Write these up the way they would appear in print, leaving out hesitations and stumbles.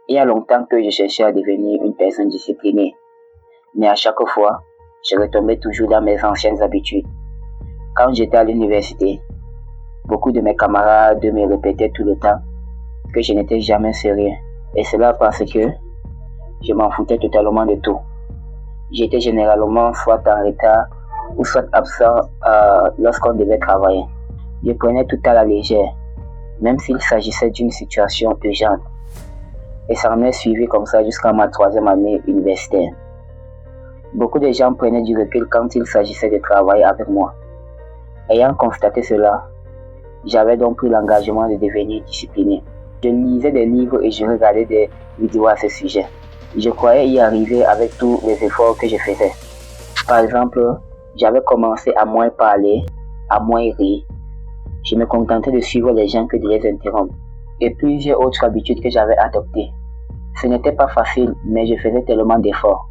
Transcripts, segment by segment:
Il y a longtemps que je cherchais à devenir une personne disciplinée, mais à chaque fois, je retombais toujours dans mes anciennes habitudes. Quand j'étais à l'université, beaucoup de mes camarades me répétaient tout le temps que je n'étais jamais sérieux. Et cela parce que je m'en foutais totalement de tout. J'étais généralement soit en retard ou soit absent lorsqu'on devait travailler. Je prenais tout à la légère, même s'il s'agissait d'une situation urgente. Et ça en est suivi comme ça jusqu'à ma 3e année universitaire. Beaucoup de gens prenaient du recul quand il s'agissait de travailler avec moi. Ayant constaté cela, j'avais donc pris l'engagement de devenir discipliné. Je lisais des livres et je regardais des vidéos à ce sujet. Je croyais y arriver avec tous les efforts que je faisais. Par exemple, j'avais commencé à moins parler, à moins rire. Je me contentais de suivre les gens que de les interrompre. Et plusieurs autres habitudes que j'avais adoptées. Ce n'était pas facile, mais je faisais tellement d'efforts.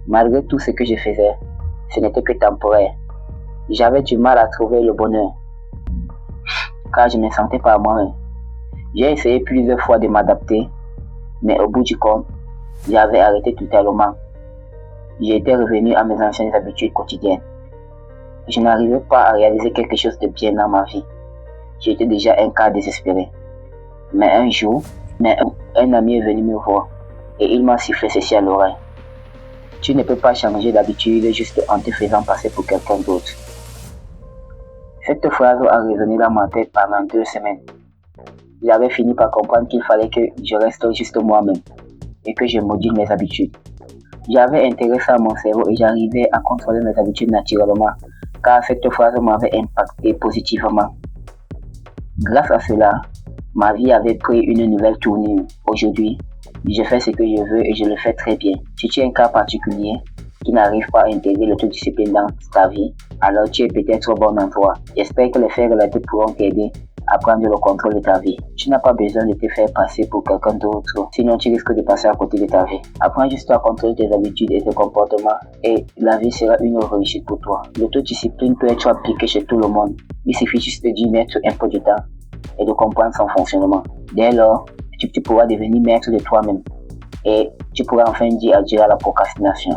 Malgré tout ce que je faisais, ce n'était que temporaire. J'avais du mal à trouver le bonheur, car je ne me sentais pas moi-même. J'ai essayé plusieurs fois de m'adapter, mais au bout du compte, j'avais arrêté totalement. J'étais revenu à mes anciennes habitudes quotidiennes. Je n'arrivais pas à réaliser quelque chose de bien dans ma vie. J'étais déjà un cas désespéré. Mais un jour, un ami est venu me voir et il m'a sifflé ceci à l'oreille. Tu ne peux pas changer d'habitude juste en te faisant passer pour quelqu'un d'autre. Cette phrase a résonné dans ma tête pendant 2 semaines. J'avais fini par comprendre qu'il fallait que je reste juste moi-même et que je module mes habitudes. J'avais intégré ça à mon cerveau et j'arrivais à contrôler mes habitudes naturellement, car cette phrase m'avait impacté positivement. Grâce à cela, ma vie avait pris une nouvelle tournure. Aujourd'hui, je fais ce que je veux et je le fais très bien. Si tu es un cas particulier qui n'arrive pas à intégrer l'autodiscipline dans ta vie, alors tu es peut-être au bon endroit. J'espère que les faits relatés pourront t'aider à prendre le contrôle de ta vie. Tu n'as pas besoin de te faire passer pour quelqu'un d'autre, sinon tu risques de passer à côté de ta vie. Apprends juste à contrôler tes habitudes et tes comportements et la vie sera une réussite pour toi. L'autodiscipline peut être appliquée chez tout le monde. Il suffit juste d'y mettre un peu de temps et de comprendre son fonctionnement. Dès lors, tu pourras devenir maître de toi-même et tu pourras enfin dire adieu à la procrastination.